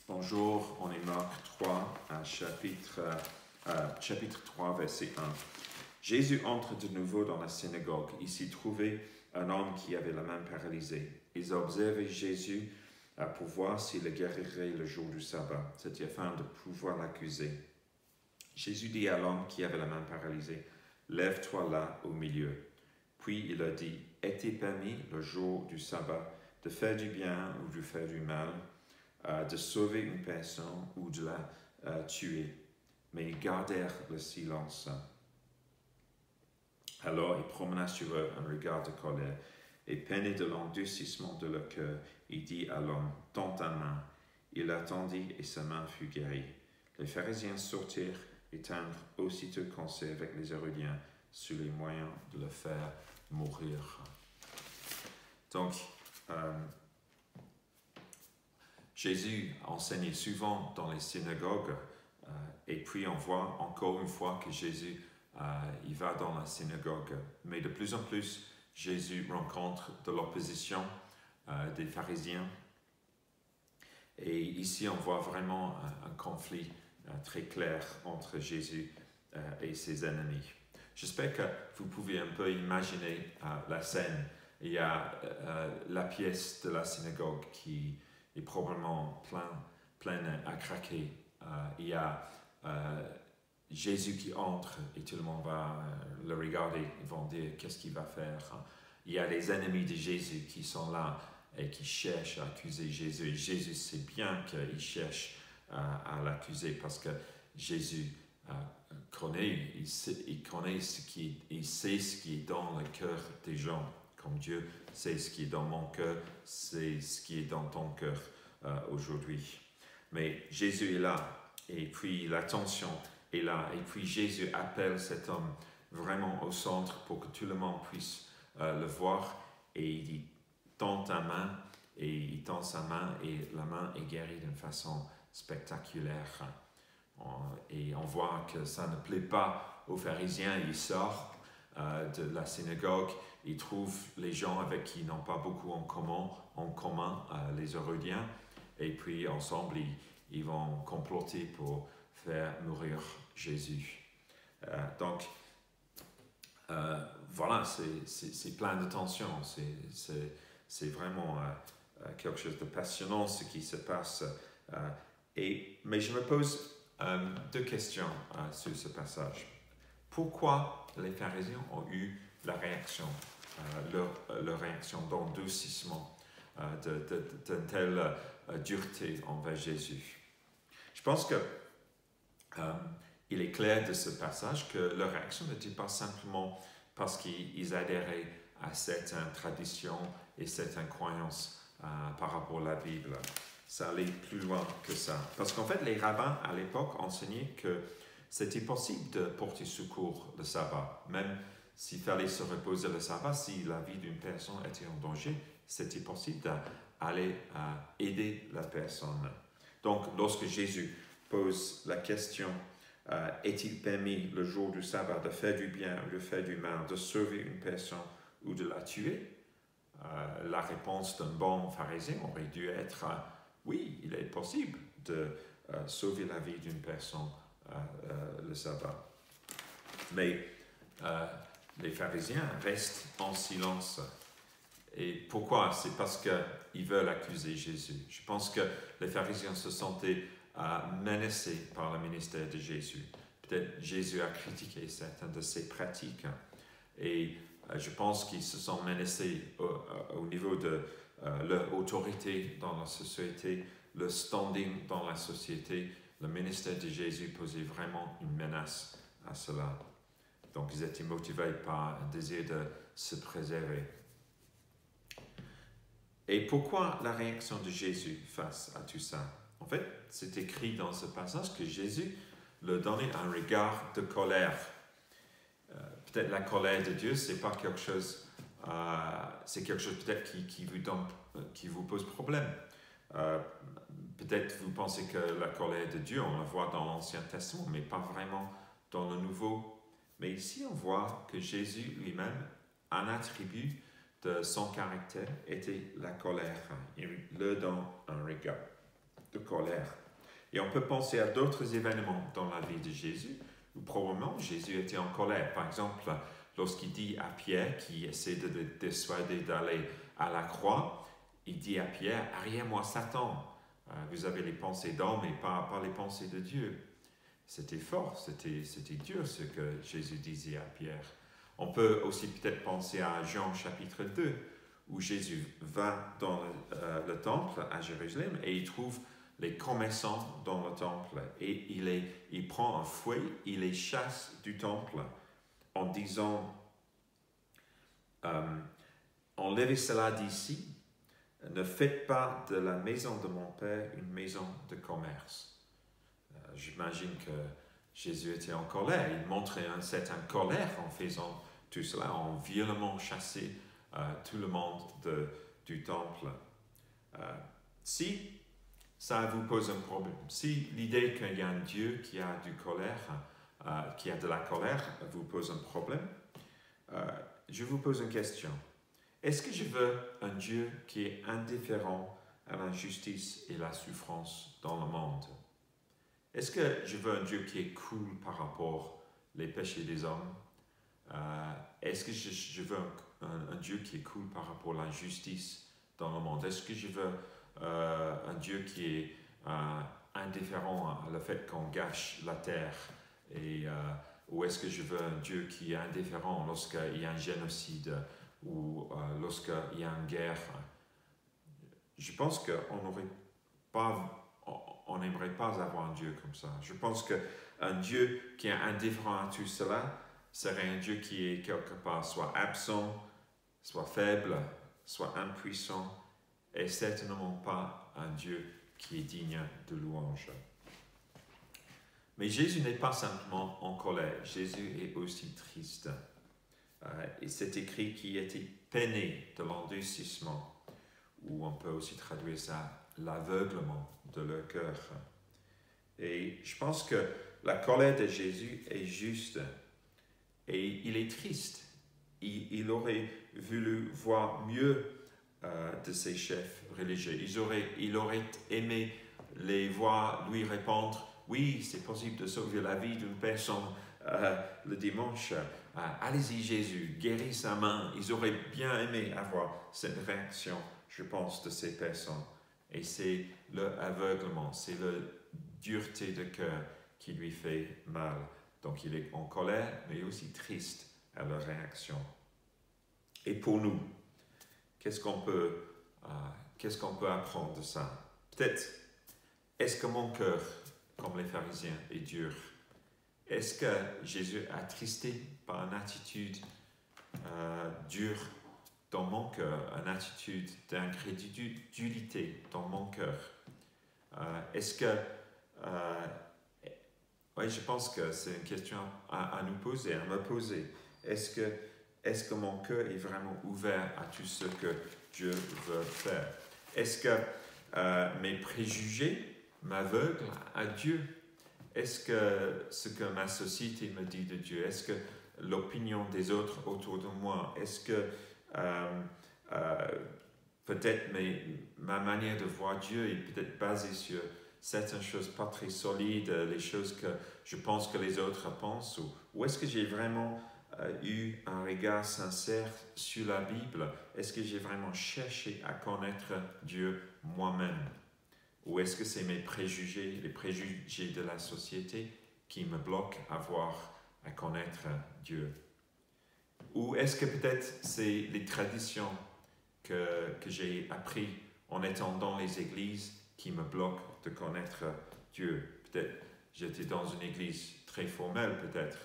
Bonjour, on est Marc 3, chapitre 3, verset 1. Jésus entre de nouveau dans la synagogue. Il s'y trouvait un homme qui avait la main paralysée. Ils observaient Jésus pour voir s'il le guérirait le jour du sabbat. C'était afin de pouvoir l'accuser. Jésus dit à l'homme qui avait la main paralysée, « Lève-toi là au milieu. » Puis il a dit, « Est-il permis le jour du sabbat de faire du bien ou de faire du mal, de sauver une personne ou de la tuer? » Mais ils gardèrent le silence. Alors il promena sur eux un regard de colère, et peiné de l'endurcissement de leur cœur, il dit à l'homme, « Tends ta main. » Il attendit et sa main fut guérie. Les pharisiens sortirent et tinrent aussitôt conseil avec les Hérodiens sur les moyens de le faire mourir. Donc, Jésus enseignait souvent dans les synagogues, et puis on voit encore une fois que Jésus il va dans la synagogue. Mais de plus en plus, Jésus rencontre de l'opposition des pharisiens. Et ici, on voit vraiment un conflit très clair entre Jésus et ses ennemis. J'espère que vous pouvez un peu imaginer la scène. Il y a la pièce de la synagogue qui est probablement pleine à craquer. Il y a Jésus qui entre et tout le monde va le regarder. Ils vont dire qu'est-ce qu'il va faire. Il y a les ennemis de Jésus qui sont là et qui cherchent à accuser Jésus. Et Jésus sait bien qu'il cherche à l'accuser parce que Jésus connaît, il sait ce qui est dans le cœur des gens. Comme Dieu sait ce qui est dans mon cœur, c'est ce qui est dans ton cœur aujourd'hui. Mais Jésus est là, et puis l'attention est là, et puis Jésus appelle cet homme vraiment au centre pour que tout le monde puisse le voir, et il dit, tends ta main, et il tend sa main, et la main est guérie d'une façon spectaculaire. Et on voit que ça ne plaît pas aux pharisiens. Il sort de la synagogue, il trouve les gens avec qui ils n'ont pas beaucoup en commun, les Hérodiens, et puis ensemble ils vont comploter pour faire mourir Jésus. Donc voilà, c'est plein de tensions, c'est vraiment quelque chose de passionnant ce qui se passe. Mais je me pose deux questions sur ce passage. Pourquoi les pharisiens ont eu leur réaction d'endurcissement, d'une telle dureté envers Jésus? Je pense que il est clair de ce passage que leur réaction n'était pas simplement parce qu'ils adhéraient à certaines traditions et certaines croyances par rapport à la Bible. Ça allait plus loin que ça. Parce qu'en fait, les rabbins à l'époque enseignaient que c'était possible de porter secours le sabbat. Même s'il fallait se reposer le sabbat, si la vie d'une personne était en danger, c'était possible d'aller aider la personne. Donc, lorsque Jésus pose la question, est-il permis le jour du sabbat de faire du bien ou de faire du mal, de sauver une personne ou de la tuer? La réponse d'un bon pharisien aurait dû être oui, il est possible de sauver la vie d'une personne le sabbat. Mais les pharisiens restent en silence. Et pourquoi? C'est parce qu'ils veulent accuser Jésus. Je pense que les pharisiens se sentaient menacés par le ministère de Jésus. Peut-être Jésus a critiqué certaines de ses pratiques. Et je pense qu'ils se sont menacés au niveau de leur autorité dans la société, le standing dans la société. Le ministère de Jésus posait vraiment une menace à cela. Donc ils étaient motivés par un désir de se préserver. Et pourquoi la réaction de Jésus face à tout ça? En fait, c'est écrit dans ce passage que Jésus leur donnait un regard de colère. Peut-être la colère de Dieu, c'est pas quelque chose, c'est quelque chose peut-être qui vous pose problème. Peut-être vous pensez que la colère de Dieu, on la voit dans l'Ancien Testament, mais pas vraiment dans le Nouveau. Mais ici, on voit que Jésus lui-même, un attribut de son caractère était la colère. Il leur donne un regard. de colère. Et on peut penser à d'autres événements dans la vie de Jésus, où probablement Jésus était en colère. Par exemple, lorsqu'il dit à Pierre, qui essaie de le dissuader d'aller à la croix, il dit à Pierre, « Arrière-moi Satan, vous avez les pensées d'homme et pas les pensées de Dieu. » C'était fort, c'était dur ce que Jésus disait à Pierre. On peut aussi peut-être penser à Jean chapitre 2, où Jésus va dans le temple à Jérusalem et il trouve les commerçants dans le temple et il prend un fouet, il les chasse du temple en disant enlevez cela d'ici, ne faites pas de la maison de mon Père une maison de commerce. J'imagine que Jésus était en colère, il montrait une certaine colère en faisant tout cela, en violemment chassant tout le monde du temple. Si ça vous pose un problème, si l'idée qu'il y a un Dieu qui a qui a de la colère vous pose un problème, je vous pose une question. Est-ce que je veux un Dieu qui est indifférent à l'injustice et la souffrance dans le monde? Est-ce que je veux un Dieu qui est cool par rapport aux péchés des hommes? Est-ce que je veux un Dieu qui est cool par rapport à l'injustice dans le monde? Est-ce que je veux un Dieu qui est indifférent à le fait qu'on gâche la terre? Ou est-ce que je veux un Dieu qui est indifférent lorsqu'il y a un génocide ou lorsqu'il y a une guerre? Je pense qu'on n'aimerait pas avoir un Dieu comme ça. Je pense qu'un Dieu qui est indifférent à tout cela serait un Dieu qui est quelque part soit absent, soit faible, soit impuissant, et certainement pas un Dieu qui est digne de louange. Mais Jésus n'est pas simplement en colère, Jésus est aussi triste. Et c'est écrit qu'il était peiné de l'endurcissement, ou on peut aussi traduire ça, l'aveuglement de leur cœur. Et je pense que la colère de Jésus est juste, et il est triste. Il aurait voulu voir mieux de ses chefs religieux. Il aurait aimé les voir lui répondre « Oui, c'est possible de sauver la vie d'une personne le dimanche. Allez-y Jésus, guéris sa main. » Ils auraient bien aimé avoir cette réaction, je pense, de ces personnes. Et c'est l'aveuglement, c'est la dureté de cœur qui lui fait mal. Donc il est en colère, mais aussi triste à leur réaction. Et pour nous, qu'est-ce qu'on peut apprendre de ça? Peut-être, est-ce que mon cœur, comme les pharisiens, est dur? Est-ce que Jésus est attristé par une attitude dure dans mon cœur, une attitude d'incrédulité dans mon cœur? Est-ce que... oui, je pense que c'est une question à nous poser, à me poser. Est-ce que mon cœur est vraiment ouvert à tout ce que Dieu veut faire? Est-ce que mes préjugés m'aveuglent à Dieu? Est-ce que ce que ma société me dit de Dieu, est-ce que l'opinion des autres autour de moi, est-ce que peut-être ma manière de voir Dieu est peut-être basée sur certaines choses pas très solides, les choses que je pense que les autres pensent, ou est-ce que j'ai vraiment eu un regard sincère sur la Bible? Est-ce que j'ai vraiment cherché à connaître Dieu moi-même? Ou est-ce que c'est mes préjugés, les préjugés de la société qui me bloquent à connaître Dieu? Ou est-ce que peut-être c'est les traditions que j'ai apprises en étant dans les églises qui me bloquent de connaître Dieu? Peut-être j'étais dans une église très formelle, peut-être.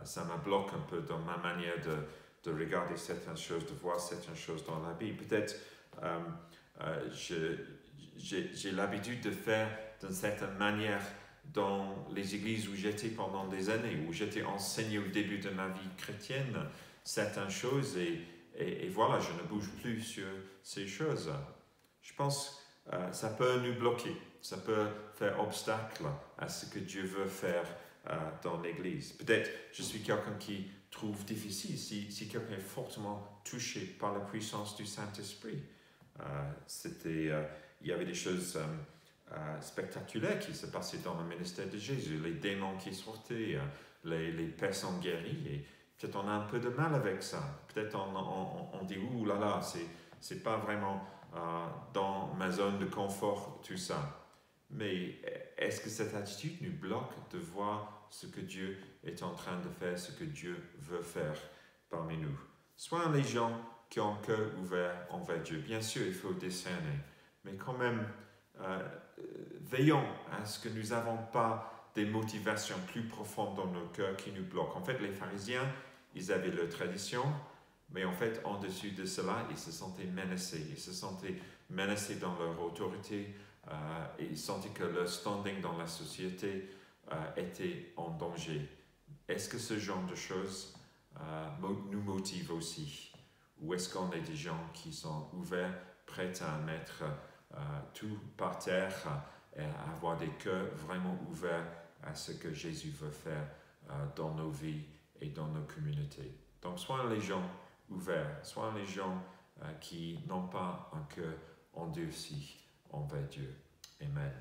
Ça me bloque un peu dans ma manière de regarder certaines choses, de voir certaines choses dans la Bible. Peut-être j'ai l'habitude de faire d'une certaine manière dans les églises où j'étais pendant des années, où j'étais enseigné au début de ma vie chrétienne, certaines choses, et voilà, je ne bouge plus sur ces choses. Je pense que ça peut nous bloquer, ça peut faire obstacle à ce que Dieu veut faire dans l'Église. Peut-être je suis quelqu'un qui trouve difficile, si quelqu'un est fortement touché par la puissance du Saint-Esprit. Il y avait des choses spectaculaires qui se passaient dans le ministère de Jésus, les démons qui sortaient, les personnes guéries. Et peut-être on a un peu de mal avec ça. Peut-être on dit, ouh là là, c'est pas vraiment dans ma zone de confort, tout ça. Mais est-ce que cette attitude nous bloque de voir ce que Dieu est en train de faire, ce que Dieu veut faire parmi nous? Soyons les gens qui ont le cœur ouvert envers Dieu. Bien sûr, il faut discerner, mais quand même, veillons à ce que nous n'avons pas des motivations plus profondes dans nos cœurs qui nous bloquent. En fait, les pharisiens, ils avaient leur tradition, mais en fait, en dessus de cela, ils se sentaient menacés. Ils se sentaient menacés dans leur autorité, et ils sentaient que leur standing dans la société était en danger. Est-ce que ce genre de choses nous motive aussi? Ou est-ce qu'on est des gens qui sont ouverts, prêts à mettre tout par terre, et à avoir des cœurs vraiment ouverts à ce que Jésus veut faire dans nos vies et dans nos communautés? Donc, soyons les gens ouverts, soyons les gens qui n'ont pas un cœur endurci envers Dieu. Amen.